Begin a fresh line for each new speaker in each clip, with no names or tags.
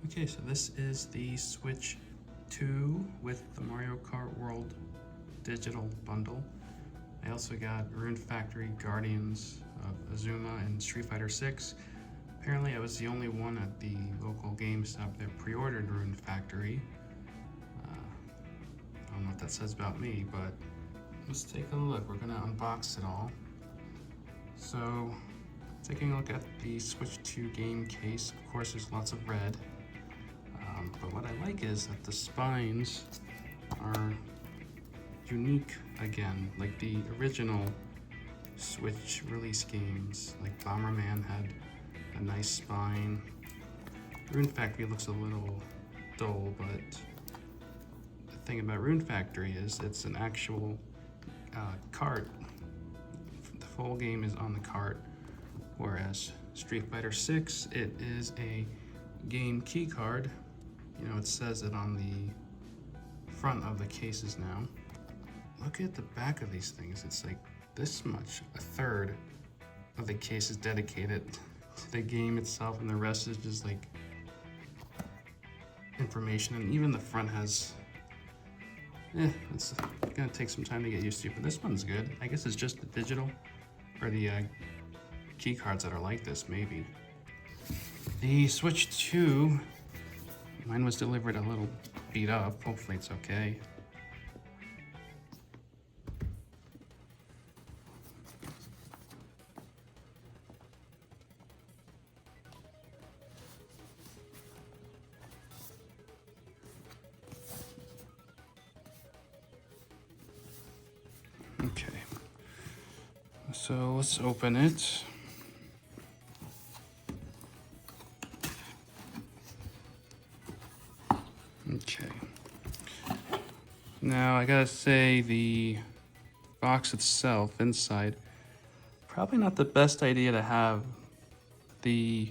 Okay, so this is the Switch 2 with the Mario Kart World digital bundle. I also got Rune Factory, Guardians of Azuma, and Street Fighter 6. Apparently I was the only one at the local GameStop that pre-ordered Rune Factory. I don't know what that says about me, but let's take a look. We're gonna unbox it all. So, taking a look at the Switch 2 game case, of course there's lots of red. But what I like is that the spines are unique again, like the original Switch release games. Like Bomberman had a nice spine. Rune Factory looks a little dull, but the thing about Rune Factory is it's an actual cart. The full game is on the cart, whereas Street Fighter 6, it is a game key card. You know, it says it on the front of the cases now. Look at the back of these things. It's like this much. A third of the case is dedicated to the game itself, and the rest is just like information. And even the front has, it's gonna take some time to get used to, but this one's good. I guess it's just the digital or the key cards that are like this, maybe. The Switch 2, mine was delivered a little beat up. Hopefully it's okay. Okay, so let's open it. Okay. Now I gotta say, the box itself inside, probably not the best idea to have the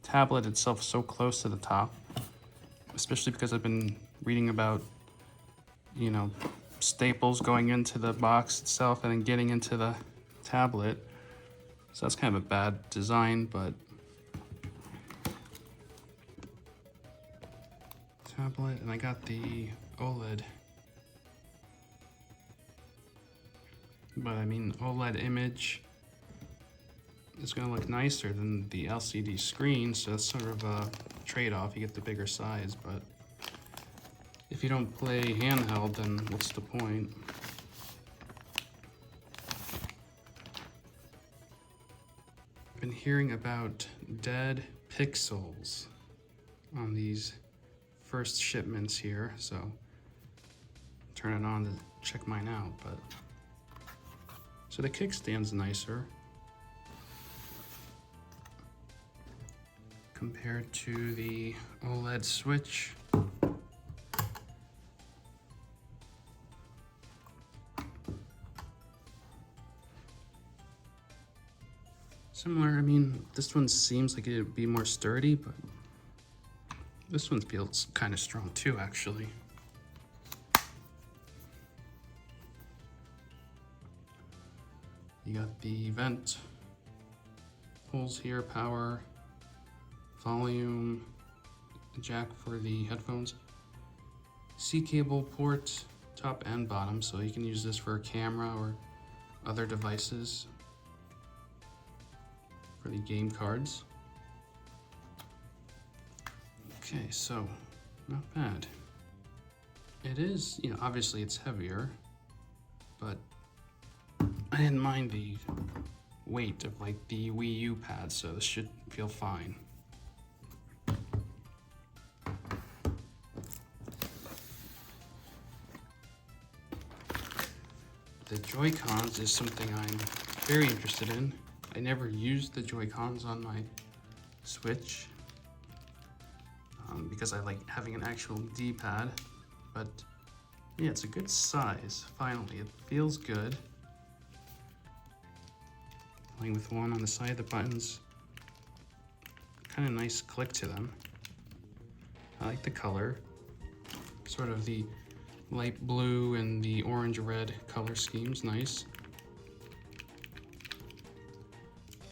tablet itself so close to the top, especially because I've been reading about, you know, staples going into the box itself and then getting into the tablet. So that's kind of a bad design, but tablet, and I got the OLED. But I mean, OLED image is gonna look nicer than the LCD screen, so that's sort of a trade-off. You get the bigger size, but if you don't play handheld, then what's the point? I've been hearing about dead pixels on these first shipments here, so turn it on to check mine out. But so the kickstand's nicer compared to the OLED Switch. Similar, I mean, this one seems like it'd be more sturdy, but this one feels kind of strong too, actually. You got the vent holes here, power, volume, jack for the headphones, C cable port, top and bottom, so you can use this for a camera or other devices for the game cards. Okay, so not bad. It is, you know, obviously it's heavier, but I didn't mind the weight of like the Wii U pad, so this should feel fine. The Joy-Cons is something I'm very interested in. I never used the Joy-Cons on my Switch because I like having an actual D-pad, but yeah, it's a good size. Finally, it feels good. Playing with one on the side, the buttons, kind of nice click to them. I like the color, sort of the light blue and the orange-red color scheme's nice.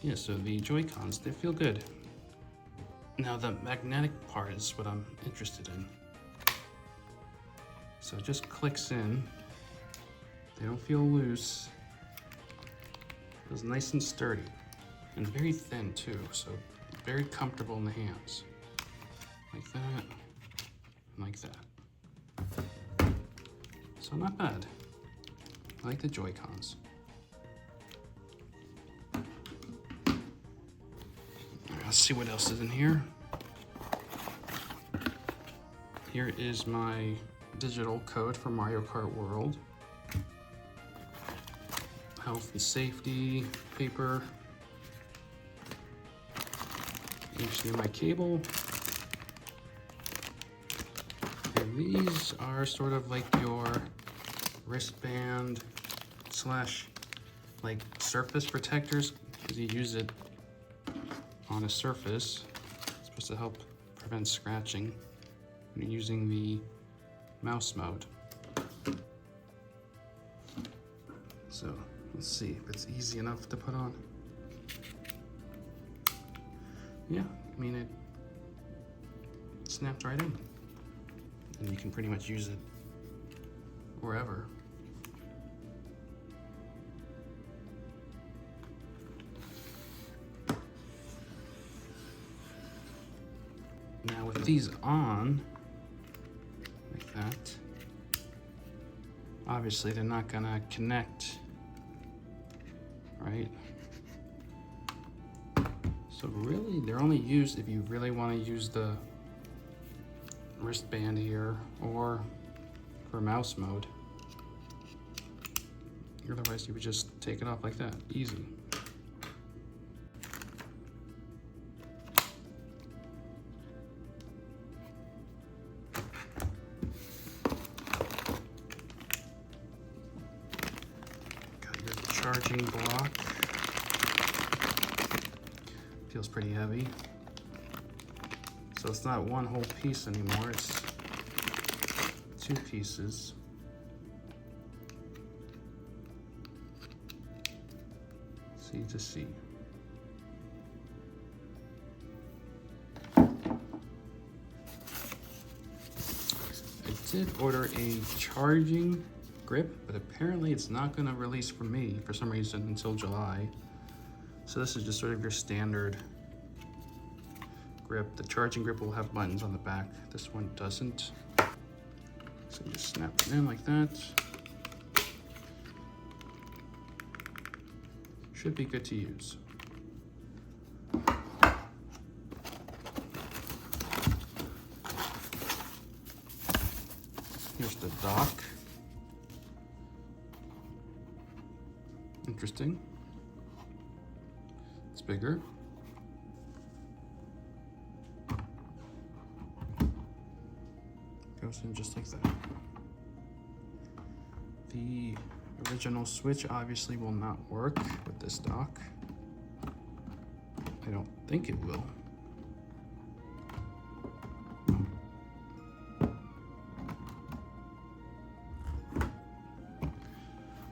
Yeah, so the Joy-Cons, they feel good. Now the magnetic part is what I'm interested in. So it just clicks in. They don't feel loose. Feels nice and sturdy. And very thin too, so very comfortable in the hands. Like that, and like that. So not bad. I like the Joy-Cons. Let's see what else is in here. Here is my digital code for Mario Kart World. Health and safety paper. HDMI cable. And these are sort of like your wristband slash like surface protectors, because you use it on a surface. It's supposed to help prevent scratching when you're using the mouse mode. So let's see if it's easy enough to put on. Yeah, I mean, it snaps right in. And you can pretty much use it wherever. Now with these on, like that, obviously they're not gonna connect, right? So really, they're only used if you really want to use the wristband here or for mouse mode. Otherwise, you would just take it off like that, easy. Got your charging block. Feels pretty heavy. So it's not one whole piece anymore, it's two pieces. C to C. I did order a charging grip, but apparently it's not gonna release for me for some reason until July. So this is just sort of your standard grip. The charging grip will have buttons on the back. This one doesn't. So you just snap it in like that. Should be good to use. Here's the dock. Interesting. It's bigger. Goes in just like that. The original switch obviously will not work with this dock. I don't think it will.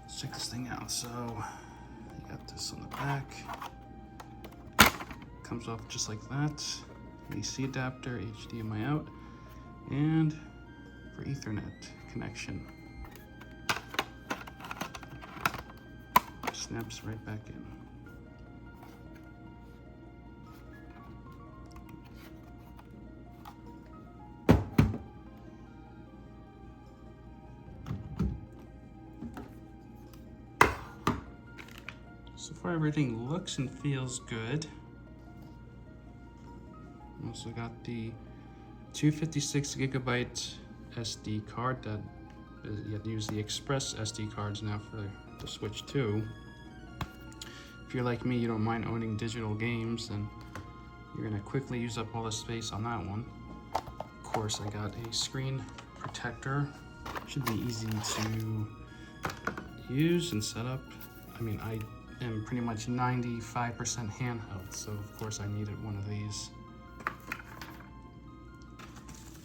Let's check this thing out. So you got this on the back. Comes off just like that. AC adapter, HDMI out, and for Ethernet connection. Snaps right back in. So far everything looks and feels good. Also got the 256 gigabyte SD card that you have to use the express SD cards now for the Switch 2. If you're like me, you don't mind owning digital games, then you're gonna quickly use up all the space on that one. Of course, I got a screen protector. Should be easy to use and set up. I mean, I am pretty much 95% handheld, so of course I needed one of these.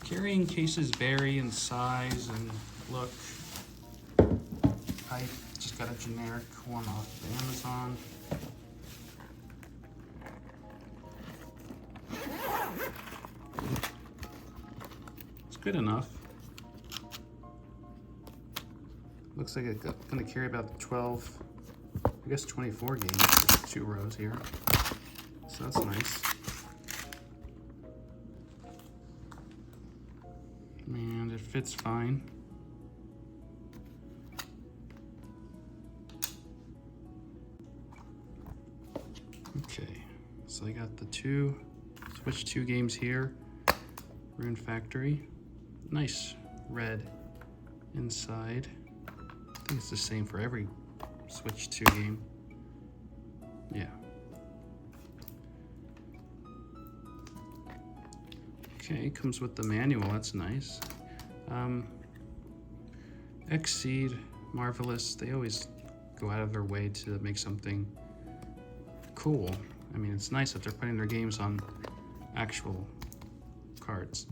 Carrying cases vary in size and look. I just got a generic one off of Amazon. good enough. Looks like it's gonna carry about 12, I guess 24 games, just 2 rows here. So that's nice. And it fits fine. Okay, so I got the Switch 2 games here. Rune Factory. Nice red inside. I think it's the same for every Switch 2 game. Yeah. Okay, comes with the manual, that's nice. Xseed, Marvelous, they always go out of their way to make something cool. I mean, it's nice that they're putting their games on actual cards.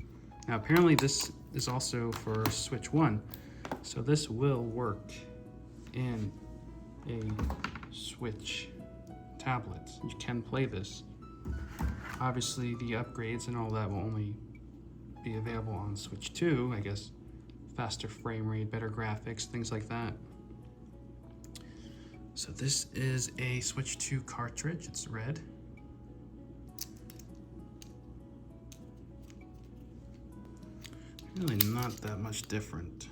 Now, apparently this is also for Switch 1, so this will work in a Switch tablet. You can play this. Obviously, the upgrades and all that will only be available on Switch 2, I guess. Faster frame rate, better graphics, things like that. So this is a Switch 2 cartridge. It's red. Really not that much different.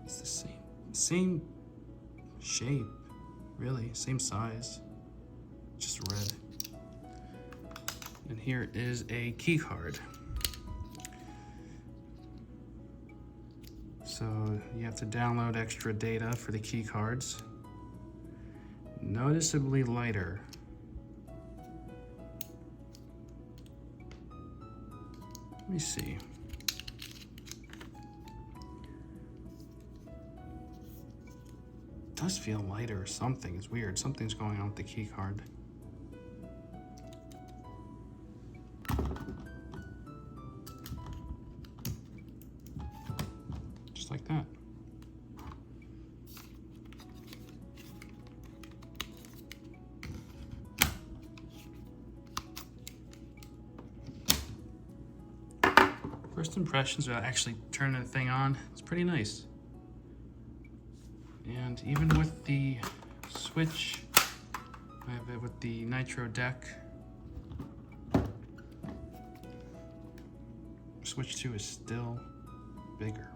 It's the same shape, really, same size, just red. And here is a key card. So you have to download extra data for the key cards. Noticeably lighter. Let me see. It does feel lighter or something. It's weird. Something's going on with the key card. Just like that. First impressions without actually turning the thing on, it's pretty nice. And even with the Switch, I have it with the Nitro deck. Switch 2 is still bigger.